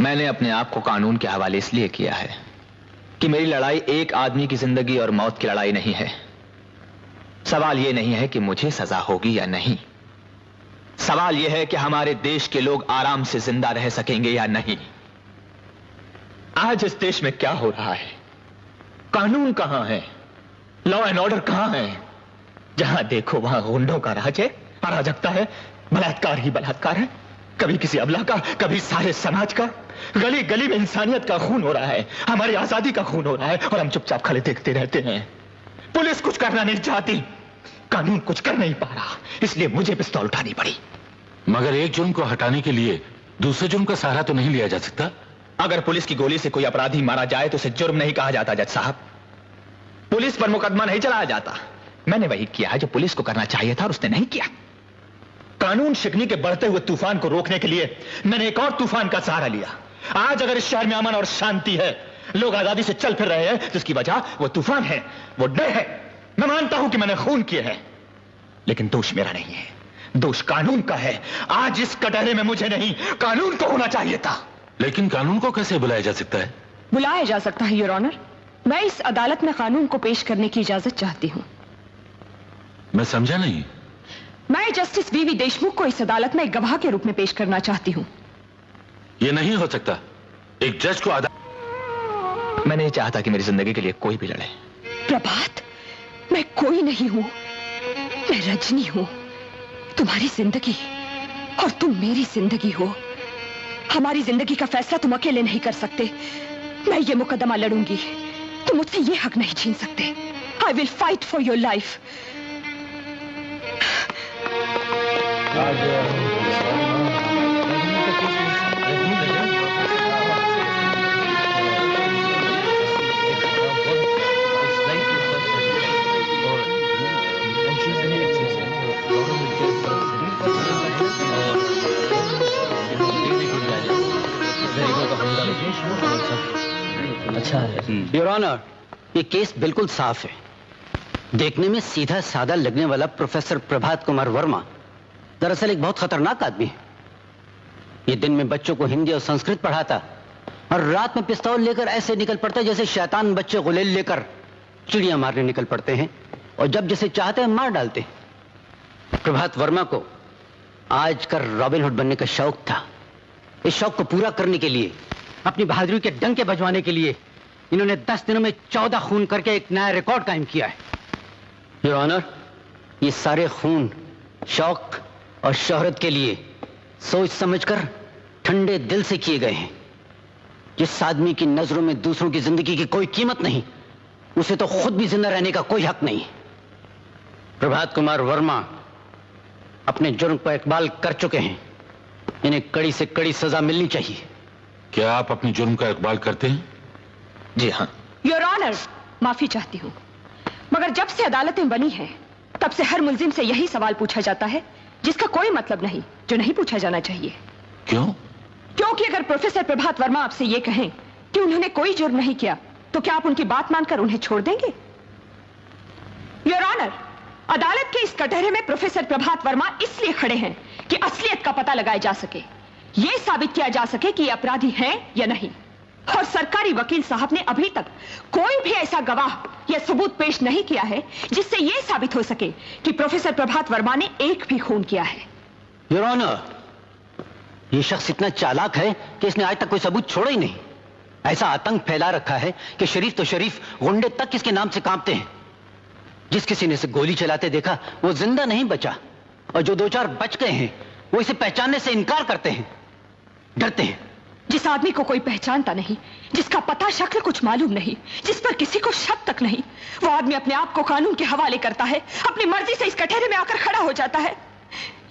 मैंने अपने आप को कानून के हवाले इसलिए किया है कि मेरी लड़ाई एक आदमी की जिंदगी और मौत की लड़ाई नहीं है। सवाल यह नहीं है कि मुझे सजा होगी या नहीं, सवाल यह है कि हमारे देश के लोग आराम से जिंदा रह सकेंगे या नहीं। आज इस देश में क्या हो रहा है? कानून कहां है? लॉ एंड ऑर्डर कहां है? जहां देखो वहां गुंडों का राज है, अराजकता है, बलात्कार ही बलात्कार है, कभी किसी अबला का, कभी सारे समाज का। गली गली में इंसानियत का खून हो रहा है, हमारी आजादी का खून हो रहा है और हम चुपचाप खड़े देखते रहते हैं। पुलिस कुछ करना नहीं चाहती, कानून कुछ कर नहीं पा रहा, इसलिए मुझे पिस्तौल उठानी पड़ी। मगर एक जुर्म को हटाने के लिए दूसरे जुर्म का सहारा तो नहीं लिया जा सकता? अगर पुलिस की गोली से कोई अपराधी मारा जाए तो उसे जुर्म नहीं कहा जाता जज साहब। पुलिस पर मुकदमा नहीं चलाया जाता। मैंने वही किया है जो पुलिस को करना चाहिए था और उसने नहीं किया। कानून शिकनी के बढ़ते हुए तूफान को रोकने के लिए मैंने एक और तूफान का सहारा लिया। आज अगर इस शहर में अमन और शांति है, लोग आजादी से चल फिर रहे हैं, जिसकी वजह वो तूफान है, वो डर है। मैं मानता हूं कि मैंने खून किए हैं, लेकिन दोष मेरा नहीं है, दोष कानून का है। आज इस कटहरे में मुझे नहीं, कानून को होना चाहिए था। लेकिन कानून को कैसे बुलाया जा सकता है? बुलाया जा सकता है योर ऑनर। मैं इस अदालत में कानून को पेश करने की इजाजत चाहती हूं। मैं समझा नहीं। मैं जस्टिस वीवी देशमुख को इस अदालत में एक गवाह के रूप में पेश करना चाहती हूं। यह नहीं हो सकता। एक जज को मैं नहीं चाहता कि मेरी जिंदगी के लिए कोई भी लड़े। प्रभात, मैं कोई नहीं हूं, मैं रजनी हूं, तुम्हारी जिंदगी और तुम मेरी जिंदगी हो। हमारी जिंदगी का फैसला तुम अकेले नहीं कर सकते। मैं ये मुकदमा लड़ूंगी, तुम मुझसे ये हक नहीं छीन सकते। I will fight for your life. अच्छा है योर ऑनर, ये केस बिल्कुल साफ है। देखने में सीधा साधा लगने वाला प्रोफेसर प्रभात कुमार वर्मा दरअसल एक बहुत खतरनाक आदमी है। ये दिन में बच्चों को हिंदी और संस्कृत पढ़ाता और रात में पिस्तौल लेकर ऐसे निकल पड़ता जैसे शैतान बच्चे गुलेल लेकर चिड़िया मारने निकल पड़ते हैं और जब जैसे चाहते हैं मार डालते हैं। प्रभात वर्मा को आज कर रॉबिन हुड बनने का शौक था। इस शौक को पूरा करने के लिए, अपनी बहादुरी के डंके बजवाने के लिए इन्होंने 10 दिनों में 14 खून करके एक नया रिकॉर्ड कायम किया है। योर ऑनर, ये सारे खून शौक और शोहरत के लिए सोच समझकर ठंडे दिल से किए गए हैं। जिस आदमी की नजरों में दूसरों की जिंदगी की कोई कीमत नहीं, उसे तो खुद भी जिंदा रहने का कोई हक नहीं। प्रभात कुमार वर्मा अपने जुर्म पर इकबाल कर चुके हैं। इन्हें कड़ी से कड़ी सजा मिलनी चाहिए। क्या आप अपने जुर्म का इकबाल करते हैं? जी हाँ। योर ऑनर, माफी चाहती हूं, मगर जब से अदालतें बनी हैं, तब से हर मुल्जिम से यही सवाल पूछा जाता है जिसका कोई मतलब नहीं, जो नहीं पूछा जाना चाहिए। क्यों? क्योंकि अगर प्रोफेसर प्रभात वर्मा आपसे यह कहें कि उन्होंने कोई जुर्म नहीं किया, तो क्या आप उनकी बात मानकर उन्हें छोड़ देंगे? योर ऑनर, अदालत के इस कटहरे में प्रोफेसर प्रभात वर्मा इसलिए खड़े हैं कि असलियत का पता लगाया जा सके, यह साबित किया जा सके कि ये अपराधी हैं या नहीं। और सरकारी वकील साहब ने अभी तक कोई भी ऐसा गवाह या सबूत पेश नहीं किया है जिससे यह साबित हो सके कि प्रोफेसर प्रभात वर्मा ने एक भी खून किया है। योर ऑनर, ये शख्स इतना चालाक है कि इसने आज तक कोई सबूत छोड़ा ही नहीं। ऐसा आतंक फैला रखा है कि शरीफ तो शरीफ, गुंडे तक इसके नाम से कांपते हैं। जिस किसी ने इसे गोली चलाते देखा वो जिंदा नहीं बचा, और जो 2-4 बच गए हैं वो इसे पहचानने से इनकार करते हैं, डरते हैं। जिस आदमी को कोई पहचानता नहीं, जिसका पता शक्ल कुछ मालूम नहीं, जिस पर किसी को शक तक नहीं, वो आदमी अपने आप को कानून के हवाले करता है, अपनी मर्जी से इस कटहरे में आकर खड़ा हो जाता है।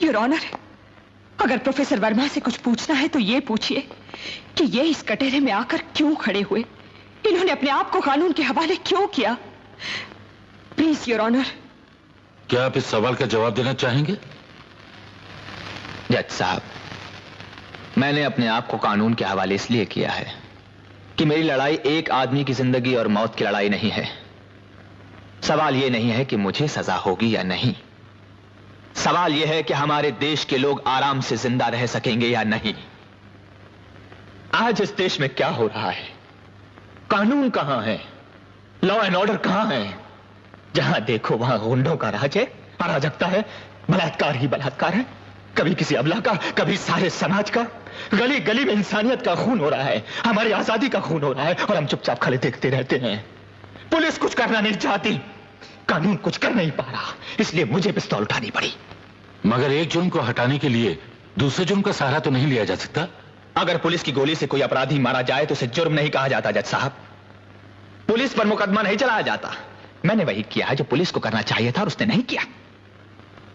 योर ऑनर, अगर प्रोफेसर वर्मा से कुछ पूछना है तो ये पूछिए कि ये इस कटहरे में आकर क्यों खड़े हुए, इन्होंने अपने आप को कानून के हवाले क्यों किया। Please your honour. क्या आप इस सवाल का जवाब देना चाहेंगे? जज साहब, मैंने अपने आप को कानून के हवाले इसलिए किया है कि मेरी लड़ाई एक आदमी की जिंदगी और मौत की लड़ाई नहीं है। सवाल यह नहीं है कि मुझे सजा होगी या नहीं, सवाल यह है कि हमारे देश के लोग आराम से जिंदा रह सकेंगे या नहीं। आज इस देश में क्या हो रहा है? कानून कहां है? लॉ एंड ऑर्डर कहां है? जहां देखो वहां गुंडों का राज है, अराजकता है, बलात्कार ही बलात्कार है, कभी किसी अबला का, कभी सारे समाज का। गली गली में इंसानियत का खून हो रहा है, हमारी आजादी का खून हो रहा है, और हम चुपचाप खड़े देखते रहते हैं। पुलिस कुछ करना नहीं चाहती, कानून कुछ कर नहीं पा रहा, इसलिए मुझे पिस्तौल उठानी पड़ी। मगर एक जुर्म को हटाने के लिए दूसरे जुर्म का सहारा तो नहीं लिया जा सकता। अगर पुलिस की गोली से कोई अपराधी मारा जाए तो उसे जुर्म नहीं कहा जाता जज साहब। पुलिस पर मुकदमा नहीं चलाया जाता। मैंने वही किया है जो पुलिस को करना चाहिए था और उसने नहीं किया।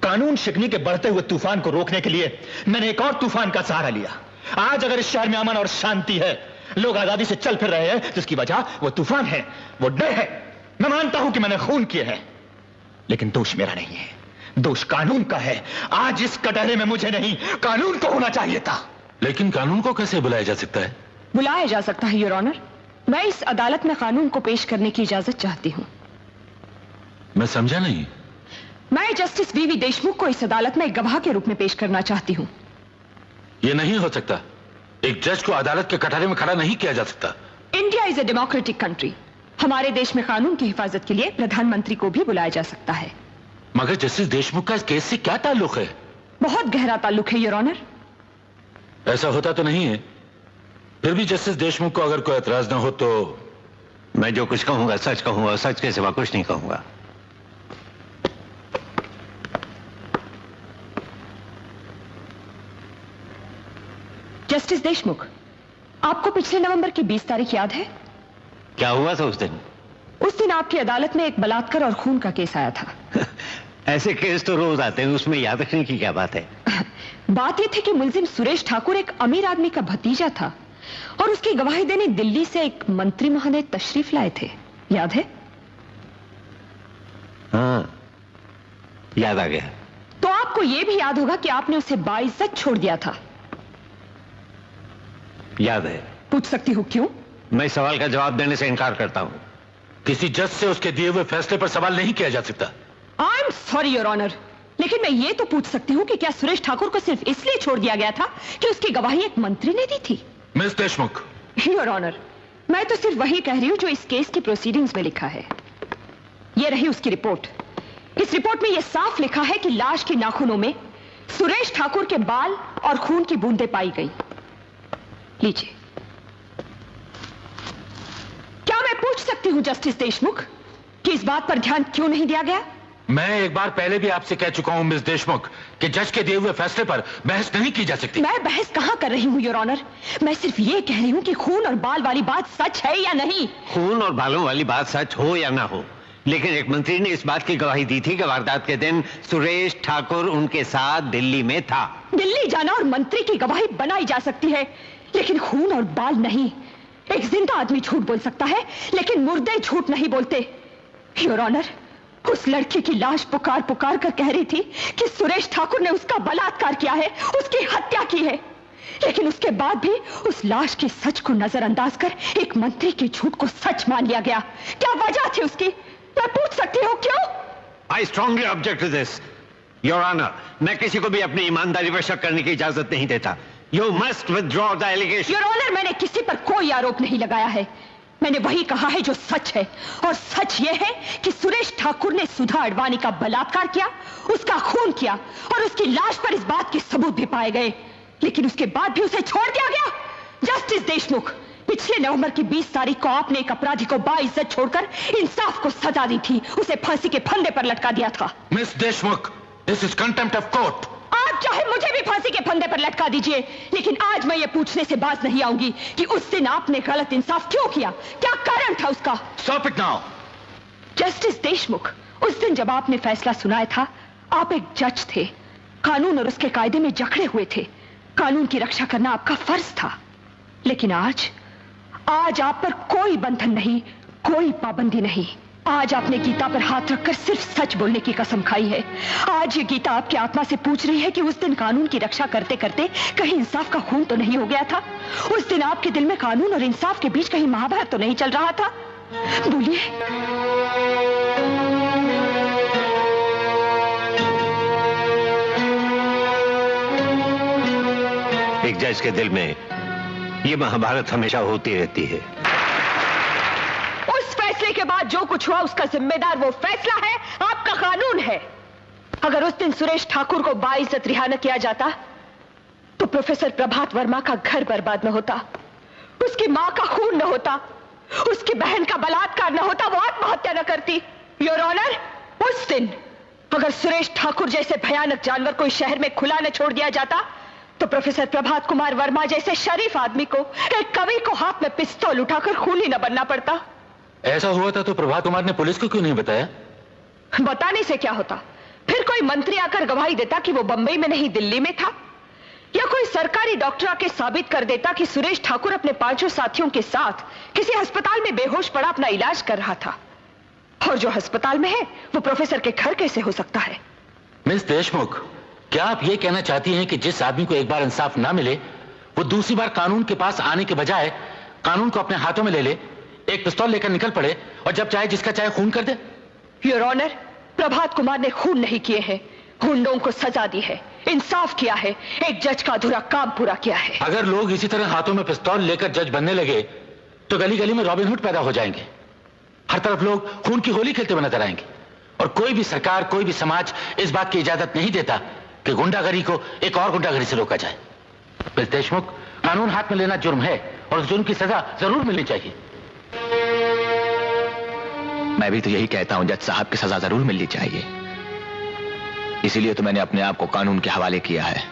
कानून शिकनी के बढ़ते हुए तूफान को रोकने के लिए मैंने एक और तूफान का सहारा लिया। आज अगर इस शहर में अमन और शांति है, लोग आजादी से चल फिर रहे हैं, जिसकी वजह वो तूफान है, वो डर है। मैं मानता हूं कि मैंने खून किए हैं, लेकिन दोष मेरा नहीं है, दोष कानून का है। आज इस कटहरे में मुझे नहीं, कानून को होना चाहिए था। लेकिन कानून को कैसे बुलाया जा सकता है? बुलाया जा सकता है योर ऑनर। मैं इस अदालत में कानून को पेश करने की इजाजत चाहती हूं। मैं समझा नहीं। मैं जस्टिस वीवी देशमुख को इस अदालत में एक गवाह के रूप में पेश करना चाहती हूं। यह नहीं हो सकता। एक जज को अदालत के कटहरे में खड़ा नहीं किया जा सकता। India is a democratic country. हमारे देश में कानून की हिफाजत के लिए प्रधानमंत्री को भी बुलाया जा सकता है। मगर जस्टिस देशमुख का इस केस से क्या ताल्लुक है? बहुत गहरा ताल्लुक है योर ऑनर। ऐसा होता तो नहीं है। फिर भी जस्टिस देशमुख को अगर कोई एतराज न हो तो मैं जो कुछ कहूंगा सच कहूंगा, सच के सिवा कुछ नहीं कहूंगा। जस्टिस देशमुख, आपको पिछले नवंबर की 20 तारीख याद है? क्या हुआ था उस दिन? उस दिन आपकी अदालत में एक बलात्कार और खून का केस आया था। ऐसे केस तो रोज आते हैं, उसमें याद रखने की क्या बात है? बात यह थी कि मुलजिम सुरेश ठाकुर एक अमीर आदमी का भतीजा था और उसकी गवाही देने दिल्ली से एक मंत्री महोदय तशरीफ लाए थे, याद है? हाँ, याद आ गया। तो आपको यह भी याद होगा कि आपने उसे बाइज्जत छोड़ दिया था। याद है। पूछ सकती हूं क्यों? मैं इस सवाल का जवाब देने से इनकार करता हूं। किसी जज से उसके दिए हुए फैसले पर सवाल नहीं किया जा सकता। I am sorry your honour, लेकिन मैं ये तो पूछ सकती हूँ कि क्या सुरेश ठाकुर को सिर्फ इसलिए छोड़ दिया गया था कि उसकी गवाही एक मंत्री ने दी थी? मिस देशमुख। योर ऑनर, मैं तो सिर्फ वही कह रही हूँ जो इस केस की प्रोसीडिंग्स में लिखा है। ये रही उसकी रिपोर्ट। इस रिपोर्ट में यह साफ लिखा है कि लाश के नाखूनों में सुरेश ठाकुर के बाल और खून की बूंदें पाई गई। लीजिए। क्या मैं पूछ सकती हूं जस्टिस देशमुख कि इस बात पर ध्यान क्यों नहीं दिया गया? मैं एक बार पहले भी आपसे कह चुका हूं मिस देशमुख कि जज के दिए हुए फैसले पर बहस नहीं की जा सकती। मैं बहस कहां कर रही हूं योर ऑनर, मैं सिर्फ ये कह रही हूं कि खून और बाल वाली बात सच है या नहीं। खून और बालों वाली बात सच हो या ना हो, लेकिन एक मंत्री ने इस बात की गवाही दी थी कि वारदात के दिन सुरेश ठाकुर उनके साथ दिल्ली में था। दिल्ली जाना और मंत्री की गवाही बनाई जा सकती है, लेकिन खून और बाल नहीं। एक जिंदा आदमी झूठ बोल सकता है, लेकिन मुर्दे झूठ नहीं बोलते। योर ऑनर, उस लड़की की लाश पुकार पुकार कर कह रही थी कि सुरेश ठाकुर ने उसका बलात्कार किया है, उसकी हत्या की है, लेकिन उसके बाद भी उस लाश के सच को नजरअंदाज कर एक मंत्री के झूठ को सच मान लिया गया। क्या वजह थी उसकी? मैं पूछ सकती हूँ क्यों? I strongly object to this, Your Honor. मैं किसी को भी अपनी ईमानदारी पर शक करने की इजाजत नहीं देता। You must withdraw the allegation. Your honour, मैंने किसी पर कोई आरोप नहीं लगाया है। मैंने वही कहा है जो सच है, और सच यह है कि सुरेश ठाकुर ने सुधा अडवाणी का बलात्कार किया, उसका खून किया, और उसकी लाश पर इस बात के सबूत भी पाए गए, लेकिन उसके बाद भी उसे छोड़ दिया गया। जस्टिस देशमुख, पिछले नवंबर की 20 तारीख को आपने एक अपराधी को बाइज्जत छोड़कर इंसाफ को सजा दी थी, उसे फांसी के फंदे पर लटका दिया था। Miss Deshmukh, this is contempt of court. आप चाहे मुझे भी फांसी के फंदे पर लटका दीजिए, लेकिन आज मैं ये पूछने से बाज नहीं आऊंगी कि उस दिन आपने गलत इंसाफ क्यों किया, क्या कारण था उसका? Stop it now. Justice Deshmukh, उस दिन जब आपने फैसला सुनाया था, आप एक जज थे, कानून और उसके कायदे में जकड़े हुए थे, कानून की रक्षा करना आपका फर्ज था। लेकिन आज आप पर कोई बंधन नहीं, कोई पाबंदी नहीं। आज आपने गीता पर हाथ रखकर सिर्फ सच बोलने की कसम खाई है। आज ये गीता आपकी आत्मा से पूछ रही है कि उस दिन कानून की रक्षा करते करते कहीं इंसाफ का खून तो नहीं हो गया था? उस दिन आपके दिल में कानून और इंसाफ के बीच कहीं महाभारत तो नहीं चल रहा था? बोलिए। एक जज के दिल में ये महाभारत हमेशा होती रहती है। उस फैसले के बाद जो कुछ हुआ उसका जिम्मेदार वो फैसला है, आपका कानून है। अगर उस दिन सुरेश ठाकुर को बाइज्जत रिहा न किया जाता तो प्रोफेसर प्रभात वर्मा का घर बर्बाद न होता, उसकी मां का खून न होता, उसकी बहन का बलात्कार न होता, वो आत्महत्या न करती। योर ऑनर, उस दिन अगर सुरेश ठाकुर जैसे भयानक जानवर को इस शहर में खुला न छोड़ दिया जाता तो प्रोफेसर प्रभात कुमार वर्मा जैसे शरीफ आदमी को, एक कवि को हाथ में पिस्तौल उठाकर खूनी न बनना पड़ता। ऐसा हुआ था तो प्रभात कुमार ने पुलिस को क्यों नहीं बताया? बताने से क्या होता? फिर कोई मंत्री आकर गवाही देता कि वो बंबई में नहीं दिल्ली में था, या कोई सरकारी डॉक्टर आके साबित कर देता कि सुरेश ठाकुर अपने 5 साथियों के साथ किसी अस्पताल में बेहोश पड़ा अपना इलाज कर रहा था। और जो अस्पताल में है वो प्रोफेसर के घर कैसे हो सकता है? मिस देशमुख, क्या आप ये कहना चाहती हैं कि जिस आदमी को एक बार इंसाफ ना मिले वो दूसरी बार कानून के पास आने के बजाय कानून को अपने हाथों में ले ले, एक पिस्तौल लेकर निकल पड़े और जब चाहे जिसका चाहे खून कर दे? योर ऑनर, प्रभात कुमार ने खून नहीं किए हैं, गुंडों को सजा दी है, इंसाफ किया है, एक जज का अधूरा काम पूरा किया है। अगर लोग इसी तरह हाथों में पिस्तौल लेकर जज बनने लगे तो गली गली में रॉबिन हुड पैदा हो जाएंगे। हर तरफ लोग खून की होली खेलते हुए नजर आएंगे और कोई भी सरकार, कोई भी समाज इस बात की इजाजत नहीं देता कि गुंडागरी को एक और गुंडागरी से रोका जाए। मिस देशमुख, कानून हाथ में लेना जुर्म है और उस जुर्म की सजा जरूर मिलनी चाहिए। मैं भी तो यही कहता हूं जज साहब की सजा जरूर मिलनी चाहिए। इसीलिए तो मैंने अपने आप को कानून के हवाले किया है।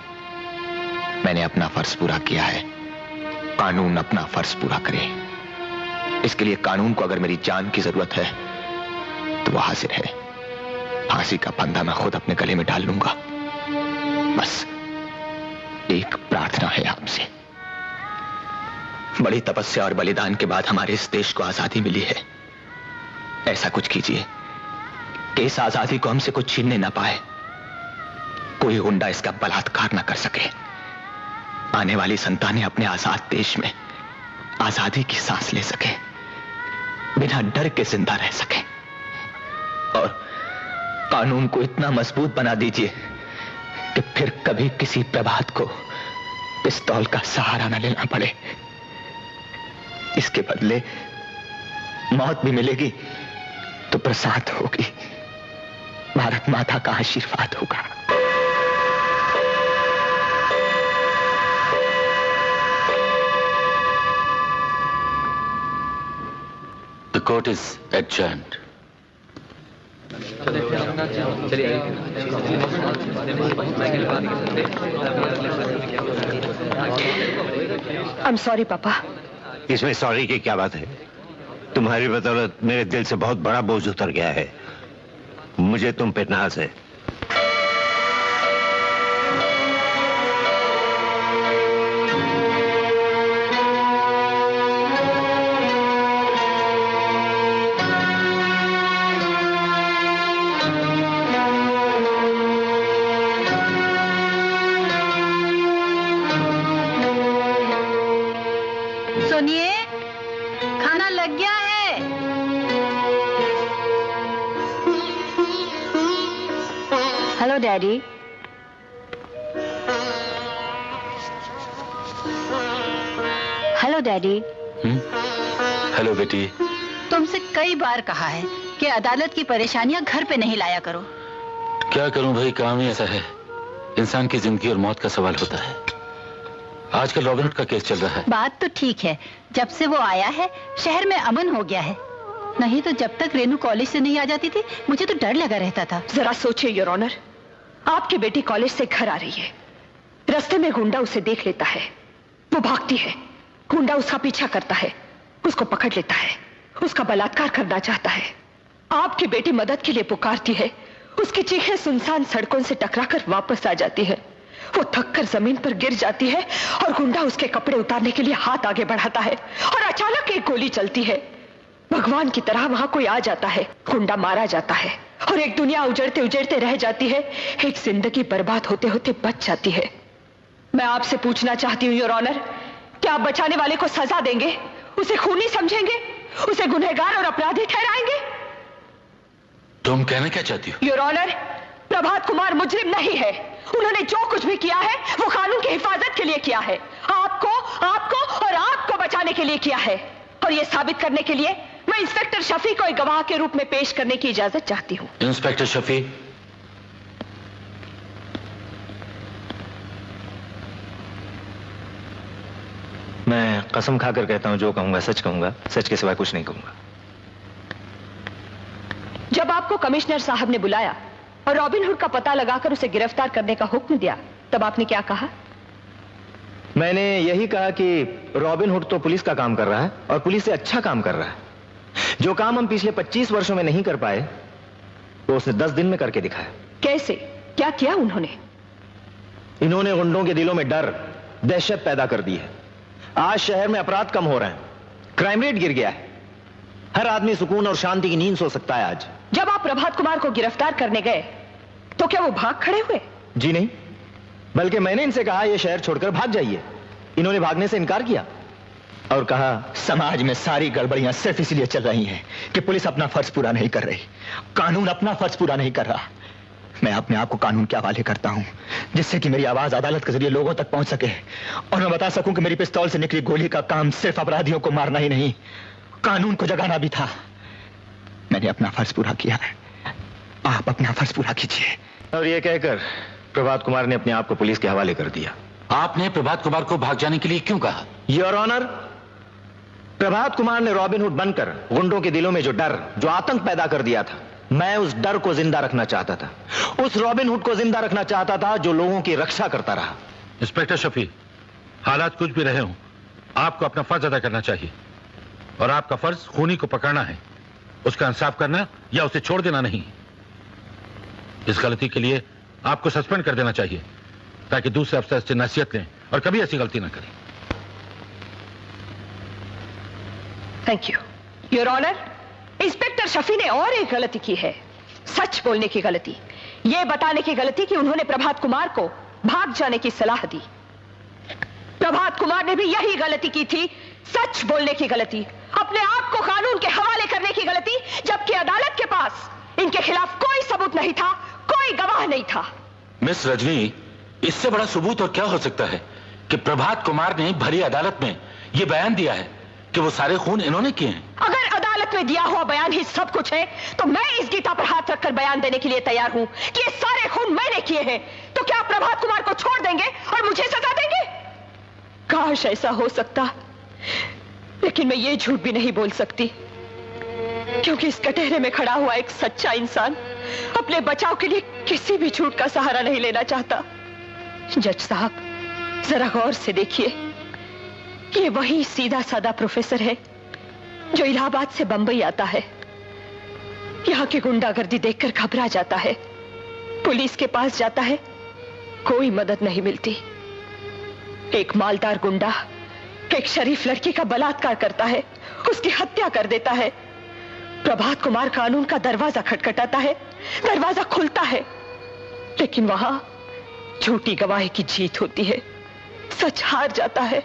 मैंने अपना फर्ज पूरा किया है, कानून अपना फर्ज पूरा करे। इसके लिए कानून को अगर मेरी जान की जरूरत है तो वो हाजिर है। फांसी का फंदा मैं खुद अपने गले में डाल लूंगा। बस एक प्रार्थना है आपसे। बड़ी तपस्या और बलिदान के बाद हमारे इस देश को आजादी मिली है। ऐसा कुछ कीजिए कि इस आजादी को हमसे कुछ छीनने ना पाए, कोई गुंडा इसका बलात्कार ना कर सके। आने वाली संतानें अपने आजाद देश में आजादी की सांस ले सके, बिना डर के जिंदा रह सके। और कानून को इतना मजबूत बना दीजिए कि फिर कभी किसी प्रभात को पिस्तौल का सहारा न लेना पड़े। इसके बदले मौत भी मिलेगी तो प्रसाद होगी, भारत माता का आशीर्वाद होगा। The court is adjourned. I'm sorry, पापा। इसमें सॉरी की क्या बात है? तुम्हारी बदौलत मेरे दिल से बहुत बड़ा बोझ उतर गया है। मुझे तुम पे नाज है। सुनिए, खाना लग गया है। Hello daddy. Hello daddy. Hello बेटी। तुमसे कई बार कहा है कि अदालत की परेशानियां घर पे नहीं लाया करो। क्या करूं भाई, काम ही ऐसा है। इंसान की जिंदगी और मौत का सवाल होता है। आजकल रॉबिन हुड का केस चल रहा है। बात तो ठीक है, जब से वो आया है शहर में अमन हो गया है, नहीं तो जब तक रेनू कॉलेज से नहीं आ जाती थी मुझे तो डर लगा रहता था। जरा सोचिए योर ऑनर, आपकी बेटी कॉलेज से घर आ रही है, रास्ते में गुंडा उसे देख लेता है, वो भागती है, गुंडा उसका पीछा करता है, उसको पकड़ लेता है, उसका बलात्कार करना चाहता है। आपकी बेटी मदद के लिए पुकारती है, उसकी चीखें सुनसान सड़कों से टकराकर वापस आ जाती है, वो थककर जमीन पर गिर जाती है और गुंडा उसके कपड़े उतारने के लिए हाथ आगे बढ़ाता है और अचानक एक गोली चलती है। भगवान की तरह वहां कोई आ जाता है, गुंडा मारा जाता है और एक दुनिया उजड़ते उजड़ते रह जाती है, एक जिंदगी बर्बाद होते होते बच जाती है। मैं आपसे पूछना चाहती हूँ योर ऑनर, क्या आप बचाने वाले को सजा देंगे, उसे खूनी समझेंगे, उसे गुनहगार और अपराधी ठहराएंगे? तुम कहना क्या चाहती हो? योर ऑनर, प्रभात कुमार मुजरिम नहीं है, उन्होंने जो कुछ भी किया है वो कानून की हिफाजत के लिए किया है। आपको आपको और बचाने के लिए किया है, और यह साबित करने के लिए मैं इंस्पेक्टर शफी को एक गवाह के रूप में पेश करने की इजाजत चाहती हूं। इंस्पेक्टर शफी, मैं कसम खाकर कहता हूं, जो कहूंगा सच के सिवाय कुछ नहीं कहूंगा। जब आपको कमिश्नर साहब ने बुलाया और रॉबिनहुड का पता लगाकर उसे गिरफ्तार करने का हुक्म दिया, तब आपने क्या कहा? मैंने यही कहा कि रॉबिनहुड तो पुलिस का काम कर रहा है और पुलिस से अच्छा काम कर रहा है। जो काम हम पिछले 25 वर्षों में नहीं कर पाए, वो उसने 10 दिन में करके दिखाया। कैसे? क्या किया उन्होंने? इन्होंने गुंडों के दिलों में डर, दहशत पैदा कर दी है। आज शहर में अपराध कम हो रहे हैं, क्राइम रेट गिर गया है। हर आदमी सुकून और शांति की नींद सो सकता है आज। जब आप प्रभात कुमार को गिरफ्तार करने गए तो क्या वो भाग खड़े हुए? जी नहीं, बल्कि मैंने इनसे कहा यह शहर छोड़कर भाग जाइए। इन्होंने भागने से इनकार किया और कहा समाज में सारी गड़बड़ियां सिर्फ इसलिए चल रही हैं कि पुलिस अपना फर्ज पूरा नहीं कर रही, कानून अपना फर्ज पूरा नहीं कर रहा। मैं अपने आप को कानून के हवाले करता हूं, जिससे कि मेरी आवाज अदालत के जरिए लोगों तक पहुंच सके और मैं बता सकूं कि मेरी पिस्तौल से निकली गोली का काम सिर्फ अपराधियों को मारना ही नहीं, कानून को जगाना भी था। मैंने अपना फर्ज पूरा किया है, आप अपना फर्ज पूरा कीजिए। और यह कहकर प्रभात कुमार ने अपने आप को पुलिस के हवाले कर दिया। आपने प्रभात कुमार को भाग जाने के लिए क्यों कहा? योर ऑनर, प्रभात कुमार ने रॉबिनहुड बनकर गुंडों के दिलों में जो डर, जो आतंक पैदा कर दिया था, मैं उस डर को जिंदा रखना चाहता था। उस रॉबिनहुड को जिंदा रखना चाहता था जो लोगों की रक्षा करता रहा। इंस्पेक्टर शफी, हालात कुछ भी रहे हों, आपको अपना फर्ज अदा करना चाहिए और आपका फर्ज खूनी को पकड़ना है, उसका इंसाफ करना या उसे छोड़ देना नहीं। इस गलती के लिए आपको सस्पेंड कर देना चाहिए ताकि दूसरे अफसर से नसीहत लें और कभी ऐसी गलती ना करें। Thank you your honour. Inspector Shafi ने और एक गलती की है, सच बोलने की गलती, यह बताने की गलती कि उन्होंने प्रभात कुमार को भाग जाने की सलाह दी। प्रभात कुमार ने भी यही गलती की थी, सच बोलने की गलती, अपने आप को कानून के हवाले करने की गलती, जबकि अदालत के पास इनके खिलाफ कोई सबूत नहीं था, कोई गवाह नहीं था। मिस रजनी, इससे बड़ा सबूत और क्या हो सकता है कि प्रभात कुमार ने भरी अदालत में यह बयान दिया है कि वो सारे खून इन्होंने किए हैं। अगर अदालत में दिया हुआ बयान ही सब कुछ है, तो मैं इस गीता पर हाथ रखकर बयान देने के लिए तैयार हूं कि ये सारे खून मैंने किए हैं। तो क्या आप प्रभात कुमार को छोड़ देंगे और मुझे सजा देंगे? काश ऐसा हो सकता, लेकिन मैं ये झूठ भी नहीं बोल सकती, क्योंकि इस कटहरे में खड़ा हुआ एक सच्चा इंसान अपने बचाव के लिए किसी भी झूठ का सहारा नहीं लेना चाहता। जज साहब, जरा गौर से देखिए, ये वही सीधा साधा प्रोफेसर है जो इलाहाबाद से बंबई आता है, यहां की गुंडागर्दी देखकर घबरा जाता है, पुलिस के पास जाता है, कोई मदद नहीं मिलती। एक मालदार गुंडा एक शरीफ लड़की का बलात्कार करता है, उसकी हत्या कर देता है। प्रभात कुमार कानून का दरवाजा खटखटाता है, दरवाजा खुलता है, लेकिन वहां झूठी गवाही की जीत होती है, सच हार जाता है।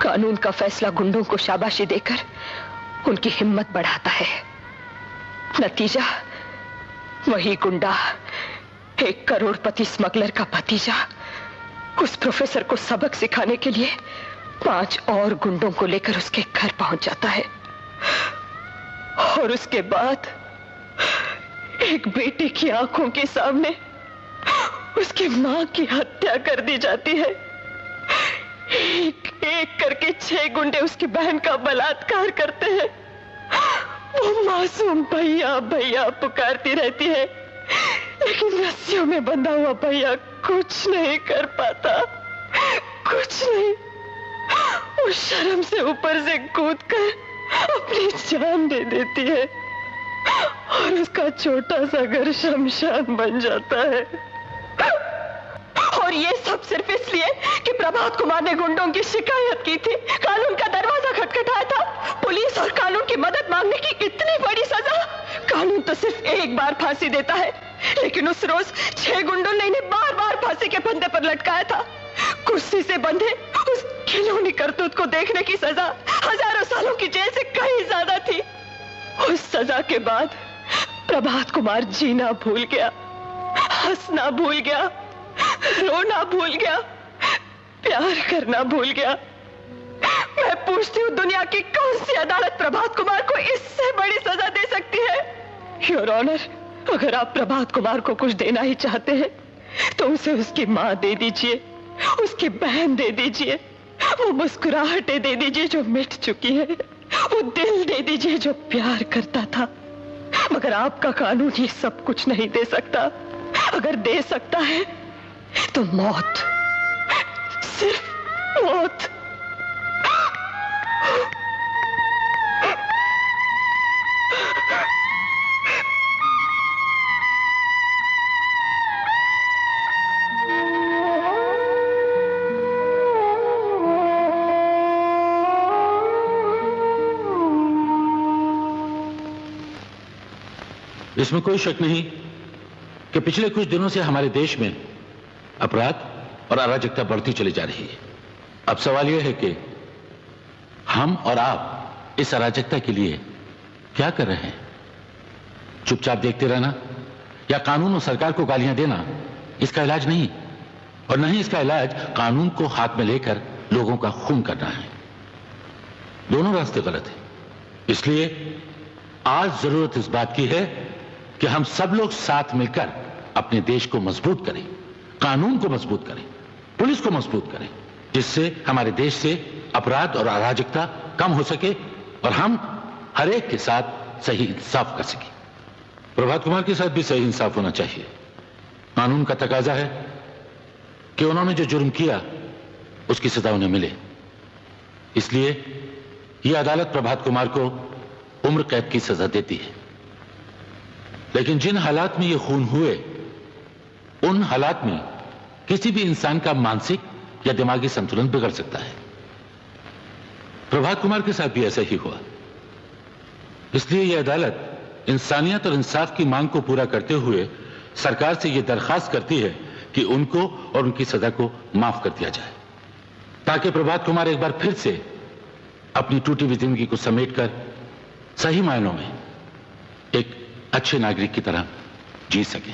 कानून का फैसला गुंडों को शाबाशी देकर उनकी हिम्मत बढ़ाता है। नतीजा वही गुंडा, एक करोड़पति स्मगलर का भतीजा, उस प्रोफेसर को सबक सिखाने के लिए 5 और गुंडों को लेकर उसके घर पहुंच जाता है, और उसके बाद एक बेटे की आंखों के सामने उसकी मां की हत्या कर दी जाती है। एक एक करके 6 गुंडे उसकी बहन का बलात्कार करते हैं। वो मासूम भैया भैया पुकारती रहती है, लेकिन रस्सियों में बंधा हुआ भैया कुछ नहीं कर पाता, कुछ नहीं। वो शर्म से ऊपर से कूदकर अपनी जान दे देती है और उसका छोटा सा घर शमशान बन जाता है। और ये सब सिर्फ इसलिए कि प्रभात कुमार ने गुंडों की शिकायत की थी, कानून का दरवाजा खटखटाया था। पुलिस और कानून की मदद मांगने की इतनी बड़ी सजा। कानून तो सिर्फ एक बार फांसी देता है, लेकिन उस रोज 6 गुंडों ने इन्हें बार बार फांसी के फंदे पर लटकाया था। कुर्सी से बंधे उस खिलौनी करतूत को देखने की सजा हजारों सालों की जेल से कहीं ज्यादा थी। उस सजा के बाद प्रभात कुमार जीना भूल गया, हंसना भूल गया, रोना भूल गया, प्यार करना भूल गया। मैं पूरी पूछती हूँ, दुनिया की कौन सी अदालत प्रभात कुमार को इससे बड़ी सजा दे सकती है? योर ऑनर, अगर आप प्रभात कुमार को कुछ देना ही चाहते हैं तो उसे उसकी माँ दे दीजिए, उसकी बहन दे दीजिए, वो मुस्कुराहटें दे दीजिए जो मिट चुकी है, वो दिल दे दीजिए जो प्यार करता था। मगर आपका कानून ये सब कुछ नहीं दे सकता। अगर दे सकता है तो मौत, सिर्फ मौत। इसमें कोई शक नहीं कि पिछले कुछ दिनों से हमारे देश में अपराध और अराजकता बढ़ती चली जा रही है। अब सवाल यह है कि हम और आप इस अराजकता के लिए क्या कर रहे हैं? चुपचाप देखते रहना या कानून और सरकार को गालियां देना इसका इलाज नहीं, और नहीं इसका इलाज कानून को हाथ में लेकर लोगों का खून करना है। दोनों रास्ते गलत हैं। इसलिए आज जरूरत इस बात की है कि हम सब लोग साथ मिलकर अपने देश को मजबूत करें, कानून को मजबूत करें, पुलिस को मजबूत करें, जिससे हमारे देश से अपराध और अराजकता कम हो सके और हम हर एक के साथ सही इंसाफ कर सकें। प्रभात कुमार के साथ भी सही इंसाफ होना चाहिए। कानून का तकाजा है कि उन्होंने जो जुर्म किया उसकी सजा उन्हें मिले। इसलिए यह अदालत प्रभात कुमार को उम्र कैद की सजा देती है। लेकिन जिन हालात में ये खून हुए, उन हालात में किसी भी इंसान का मानसिक या दिमागी संतुलन बिगड़ सकता है। प्रभात कुमार के साथ भी ऐसा ही हुआ। इसलिए यह अदालत इंसानियत और इंसाफ की मांग को पूरा करते हुए सरकार से यह दरखास्त करती है कि उनको और उनकी सजा को माफ कर दिया जाए, ताकि प्रभात कुमार एक बार फिर से अपनी टूटी हुई जिंदगी को समेटकर सही मायनों में एक अच्छे नागरिक की तरह जी सके।